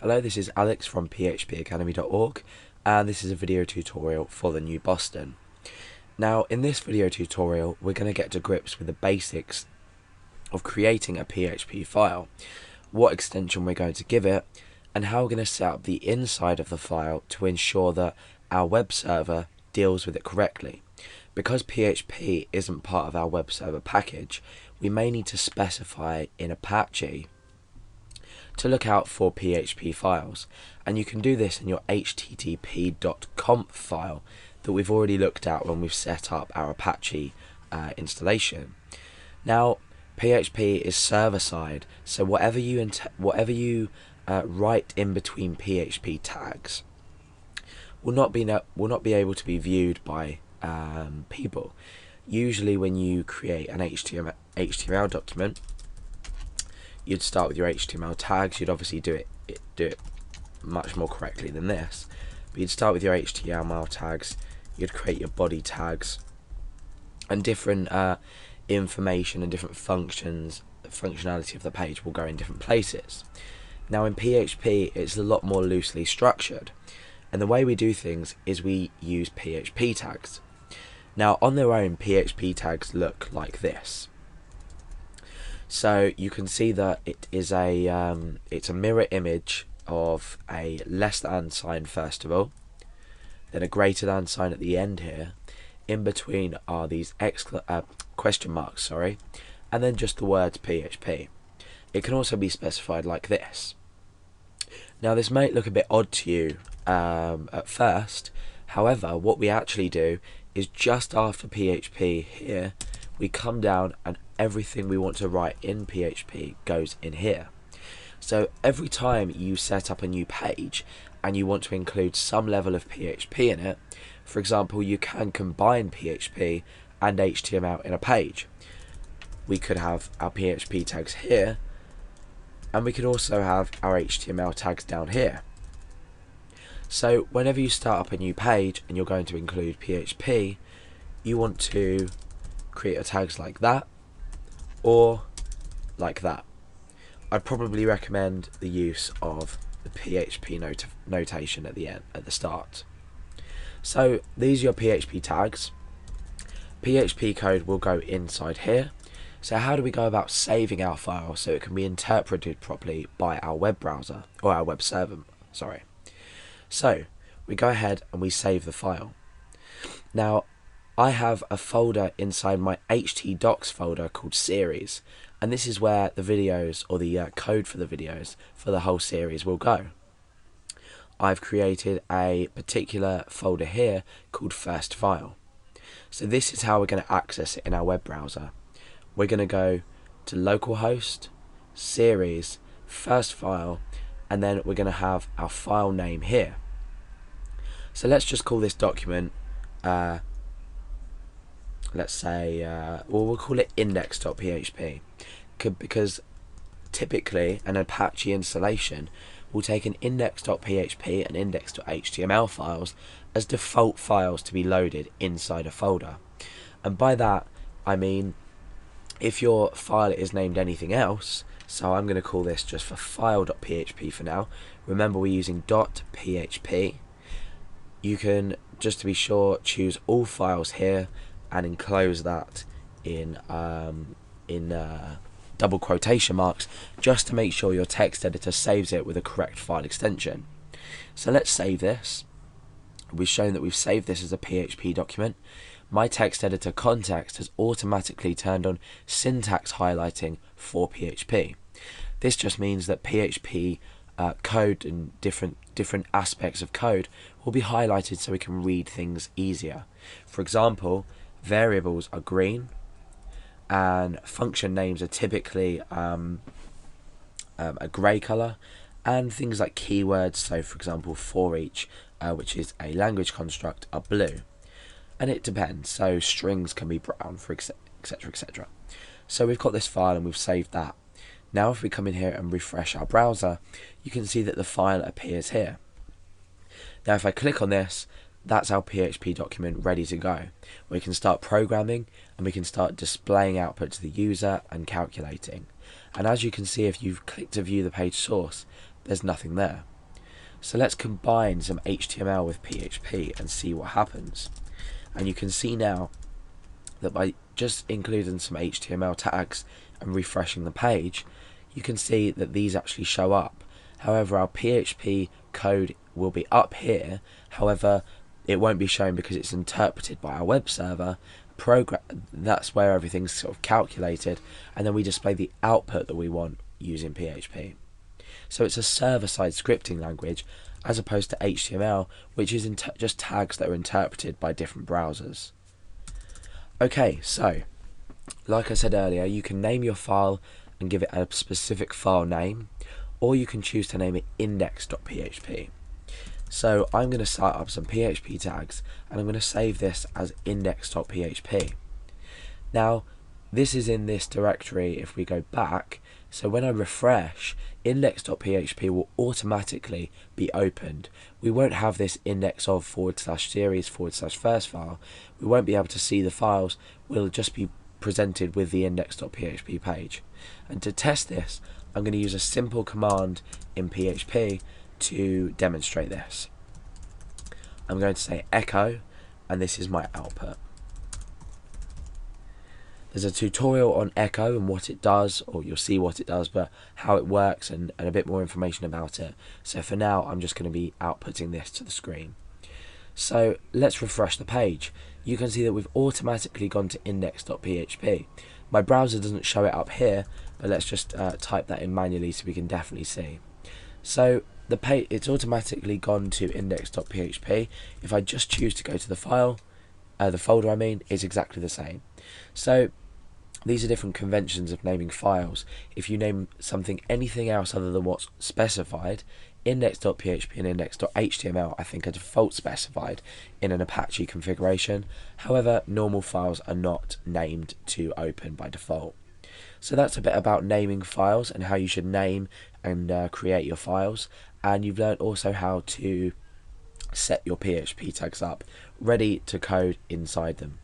Hello, this is Alex from phpacademy.org, and this is a video tutorial for the new Boston. Now, in this video tutorial, we're going to get to grips with the basics of creating a PHP file, what extension we're going to give it, and how we're going to set up the inside of the file to ensure that our web server deals with it correctly. Because PHP isn't part of our web server package, we may need to specify in Apache to look out for PHP files, and you can do this in your http.conf file that we've already looked at when we've set up our Apache installation. Now, PHP is server-side, so whatever you write in between PHP tags will not be able to be viewed by people. Usually, when you create an HTML document, you'd start with your HTML tags. You'd obviously do it much more correctly than this, but you'd start with your HTML tags. You'd create your body tags, and different information and different functionality of the page will go in different places. Now, in PHP, it's a lot more loosely structured, and the way we do things is we use PHP tags. Now, on their own, PHP tags look like this. So you can see that it is it's a mirror image of a less than sign first of all, then a greater than sign at the end here. In between are these question marks, sorry, and then just the words PHP. It can also be specified like this. Now, this might look a bit odd to you at first. However, what we actually do is just after PHP here, we come down and everything we want to write in PHP goes in here. So every time you set up a new page and you want to include some level of PHP in it, for example, you can combine PHP and HTML in a page. We could have our PHP tags here, and we could also have our HTML tags down here. So whenever you start up a new page and you're going to include PHP, you want to create a tags like that or like that. I'd probably recommend the use of the PHP notation at the end, at the start. So these are your PHP tags. PHP code will go inside here. So how do we go about saving our file so it can be interpreted properly by our web browser, or our web server, sorry. So we go ahead and we save the file. Now, I have a folder inside my htdocs folder called series, and this is where the videos, or the code for the videos for the whole series, will go. I've created a particular folder here called first file. So this is how we're going to access it in our web browser. We're going to go to localhost, series, first file, and then we're going to have our file name here. So let's just call this document let's say, we'll call it index.php, because typically an Apache installation will take an index.php and index.html files as default files to be loaded inside a folder. And by that, I mean, if your file is named anything else, so I'm going to call this just for file.php for now. Remember, we're using .php. You can, just to be sure, choose all files here and enclose that in double quotation marks, just to make sure your text editor saves it with a correct file extension. So let's save this. We've shown that we've saved this as a PHP document. My text editor context has automatically turned on syntax highlighting for PHP. This just means that PHP code and different aspects of code will be highlighted so we can read things easier. For example, variables are green, and function names are typically a grey colour, and things like keywords, so for example for each, which is a language construct, are blue. And it depends, so strings can be brown, for etc, etc. So we've got this file and we've saved that. Now if we come in here and refresh our browser, you can see that the file appears here. Now if I click on this, that's our PHP document ready to go. We can start programming and we can start displaying output to the user and calculating. And as you can see, if you've clicked to view the page source, there's nothing there. So let's combine some HTML with PHP and see what happens. And you can see now that by just including some HTML tags and refreshing the page, you can see that these actually show up. However, our PHP code will be up here. However, it won't be shown because it's interpreted by our web server program. That's where everything's sort of calculated, and then we display the output that we want using PHP. So it's a server-side scripting language as opposed to HTML, which is just tags that are interpreted by different browsers. Okay, so like I said earlier, you can name your file and give it a specific file name, or you can choose to name it index.php. So I'm going to start up some PHP tags, and I'm going to save this as index.php. Now, this is in this directory if we go back, so when I refresh, index.php will automatically be opened. We won't have this index of /series/first file. We won't be able to see the files. We'll just be presented with the index.php page. And to test this, I'm going to use a simple command in PHP to demonstrate this. I'm going to say echo, and this is my output. There's a tutorial on echo and what it does, or you'll see what it does, but how it works and a bit more information about it. So for now, I'm just going to be outputting this to the screen. So let's refresh the page. You can see that we've automatically gone to index.php. My browser doesn't show it up here, but let's just type that in manually so we can definitely see. So the page, it's automatically gone to index.php. If I just choose to go to the file, the folder I mean, is exactly the same. So these are different conventions of naming files. If you name something anything else other than what's specified, index.php and index.html I think are default specified in an Apache configuration. However, normal files are not named to open by default. So that's a bit about naming files and how you should name and create your files. And you've learned also how to set your PHP tags up ready to code inside them.